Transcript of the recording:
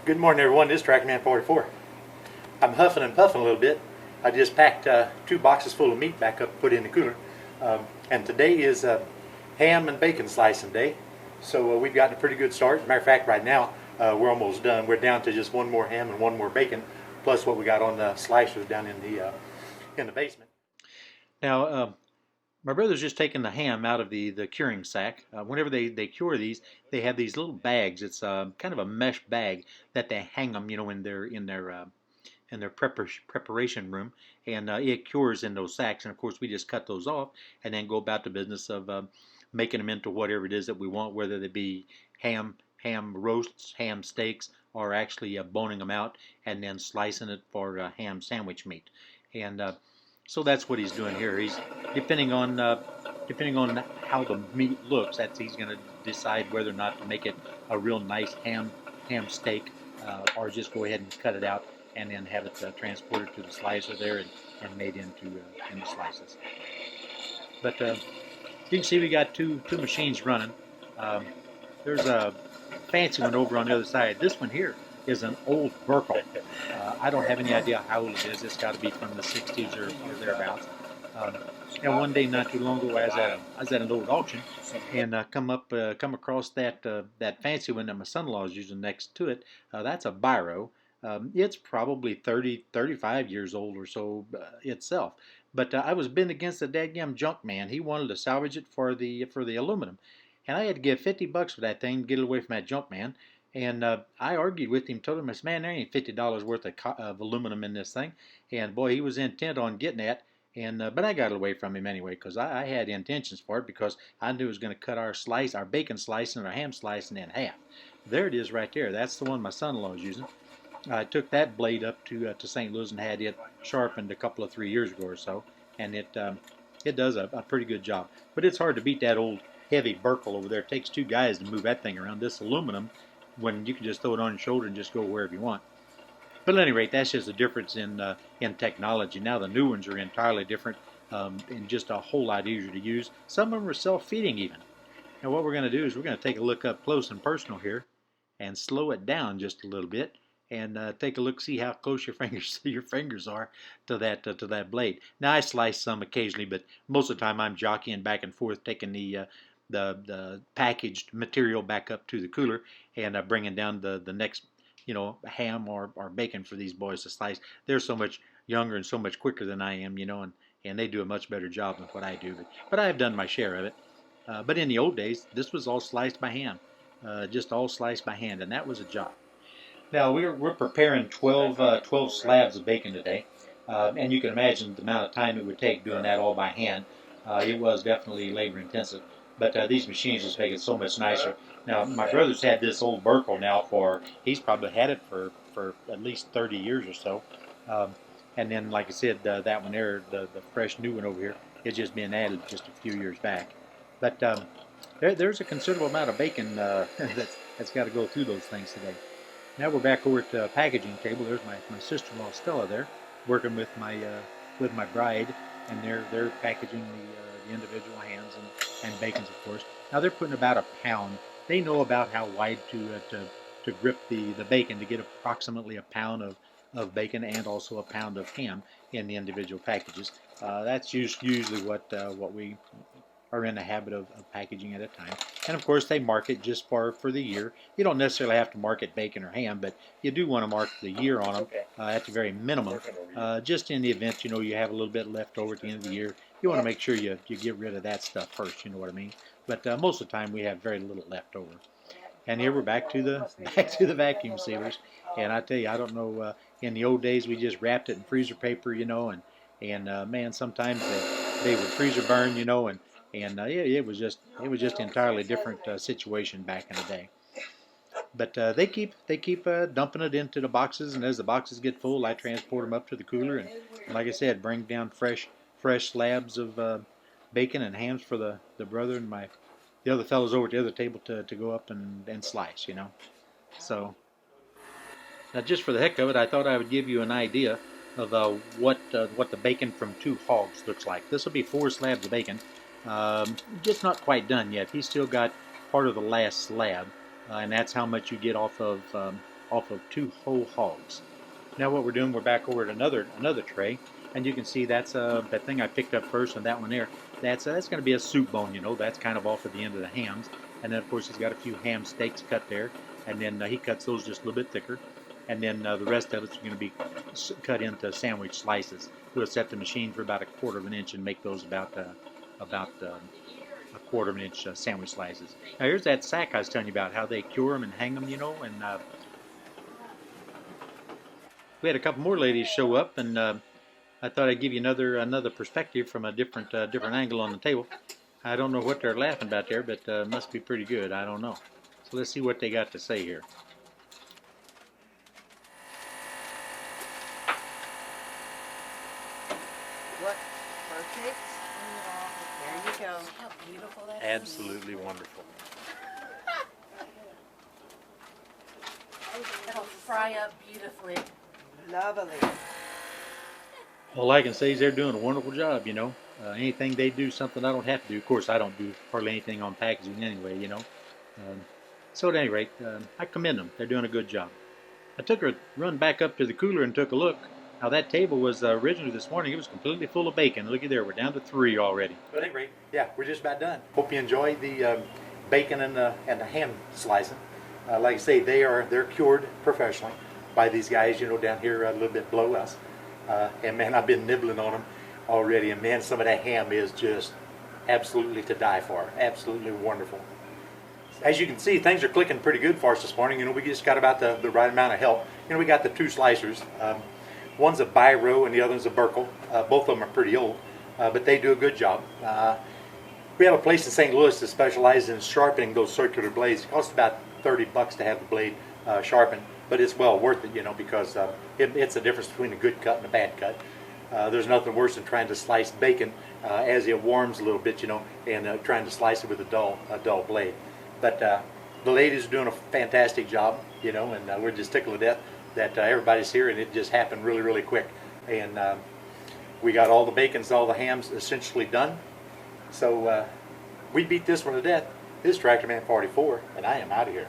Good morning, everyone. This is Trackman 44. I'm huffing and puffing a little bit. I just packed 2 boxes full of meat back up, put in the cooler. And today is ham and bacon slicing day. So we've gotten a pretty good start. As a matter of fact, right now we're almost done. We're down to just one more ham and one more bacon, plus what we got on the slicers down in the basement. Now, my brother's just taking the ham out of the curing sack. Whenever they cure these, they have these little bags. It's kind of a mesh bag that they hang them, in their preparation room, and it cures in those sacks. And of course, we just cut those off and then go about the business of making them into whatever it is that we want, whether they be ham roasts, ham steaks, or actually boning them out and then slicing it for ham sandwich meat. And so that's what he's doing here. He's depending on how the meat looks. That's he's going to decide whether or not to make it a real nice ham steak, or just go ahead and cut it out and then have it transported to the slicer there and made into slices. But you can see we got two machines running. There's a fancy one over on the other side. This one here is an old Burkle. I don't have any idea how old it is. It's got to be from the 60s or thereabouts. And one day, not too long ago, I was at an old auction and come across that fancy one that my son-in-law is using next to it. That's a Biro. It's probably 30, 35 years old or so itself. But I was bent against the dadgum junk man. He wanted to salvage it for the aluminum, and I had to give $50 for that thing to get it away from that junk man. And I argued with him, told him, I said, man, there ain't $50 worth of aluminum in this thing. And boy, he was intent on getting that. And but I got it away from him anyway, because I had intentions for it, because I knew it was going to cut our bacon slice and our ham slicing in half. There it is right there. That's the one my son-in-law is using. I took that blade up to St. Louis and had it sharpened a couple of 3 years ago or so, and it does a pretty good job. But it's hard to beat that old heavy Burkle over there. It takes 2 guys to move that thing around. This aluminum, when you can just throw it on your shoulder and just go wherever you want. But at any rate, that's just a difference in technology. Now the new ones are entirely different and just a whole lot easier to use. Some of them are self-feeding even. Now what we're going to do is we're going to take a look up close and personal here and slow it down just a little bit and take a look, see how close your fingers are to that blade. Now I slice some occasionally, but most of the time I'm jockeying back and forth, taking the packaged material back up to the cooler and bringing down the next ham or bacon for these boys to slice. They're so much younger and so much quicker than I am, and they do a much better job than what I do. But I've done my share of it. But in the old days, this was all sliced by hand, just all sliced by hand, and that was a job. Now we're preparing 12 slabs of bacon today, and you can imagine the amount of time it would take doing that all by hand. It was definitely labor intensive, but these machines just make it so much nicer. Now my brother's had this old Burkle now he's probably had it for at least 30 years or so, and then like I said, that one there, the fresh new one over here, it's just been added just a few years back. But there's a considerable amount of bacon that's got to go through those things today. Now we're back over at the packaging table. There's my sister-in-law Stella there, working with my bride, and they're packaging the individual hams and bacons, of course. Now they're putting about a pound. They know about how wide to grip the bacon to get approximately a pound of bacon and also a pound of ham in the individual packages. That's usually what we are in the habit of packaging at a time. And of course they mark it just for the year. You don't necessarily have to mark it bacon or ham, but you do want to mark the year on them at the very minimum. Just in the event you have a little bit left over at the end of the year, you want to make sure you get rid of that stuff first, you know what I mean? But most of the time we have very little left over. And here we're back to the vacuum sealers. And I tell you, I don't know, in the old days we just wrapped it in freezer paper, and man, sometimes they would freezer burn, and it was just entirely different situation back in the day. But they keep dumping it into the boxes, and as the boxes get full, I transport them up to the cooler, and like I said, bring down fresh slabs of bacon and hams for the brother and the other fellows over at the other table to go up and slice, So now, just for the heck of it, I thought I would give you an idea of what the bacon from 2 hogs looks like. This will be 4 slabs of bacon. Just not quite done yet. He's still got part of the last slab, and that's how much you get off of off of 2 whole hogs. Now what we're doing, we're back over at another tray, and you can see that's that thing I picked up first, and that one there, that's going to be a soup bone. That's kind of off at the end of the hams, and then of course he's got a few ham steaks cut there, and then he cuts those just a little bit thicker, and then the rest of it's going to be cut into sandwich slices. We'll set the machine for about 1/4 of an inch and make those about a 1/4 of an inch sandwich slices. Now here's that sack I was telling you about, how they cure them and hang them, and we had a couple more ladies show up, and I thought I'd give you another perspective from a different angle on the table. I don't know what they're laughing about there, but must be pretty good. I don't know. So let's see what they got to say here. What perfect? There you go. How beautiful that is. Absolutely wonderful. It'll fry up beautifully. Lovely. All I can say is they're doing a wonderful job, anything they do, something I don't have to do. Of course, I don't do hardly anything on packaging anyway, So at any rate, I commend them. They're doing a good job. I took a run back up to the cooler and took a look. Now that table was originally this morning, it was completely full of bacon. Looky there, we're down to 3 already. But at any rate, yeah, we're just about done. Hope you enjoy the bacon and the ham slicing. Like I say, they're cured professionally by these guys, down here a little bit below us. And man, I've been nibbling on them already, and man, some of that ham is just absolutely to die for. Absolutely wonderful. As you can see, things are clicking pretty good for us this morning. We just got about the right amount of help. We got the 2 slicers. One's a Biro and the other's a Burkle. Both of them are pretty old, but they do a good job. We have a place in St. Louis that specializes in sharpening those circular blades. It costs about $30 to have the blade sharpened, but it's well worth it, because it's the difference between a good cut and a bad cut. There's nothing worse than trying to slice bacon as it warms a little bit, and trying to slice it with a dull blade. But the ladies are doing a fantastic job, and we're just tickled to death that everybody's here, and it just happened really, really quick. And we got all the bacons, all the hams essentially done. So we beat this one to death. This is Tractor Man 44, and I am out of here.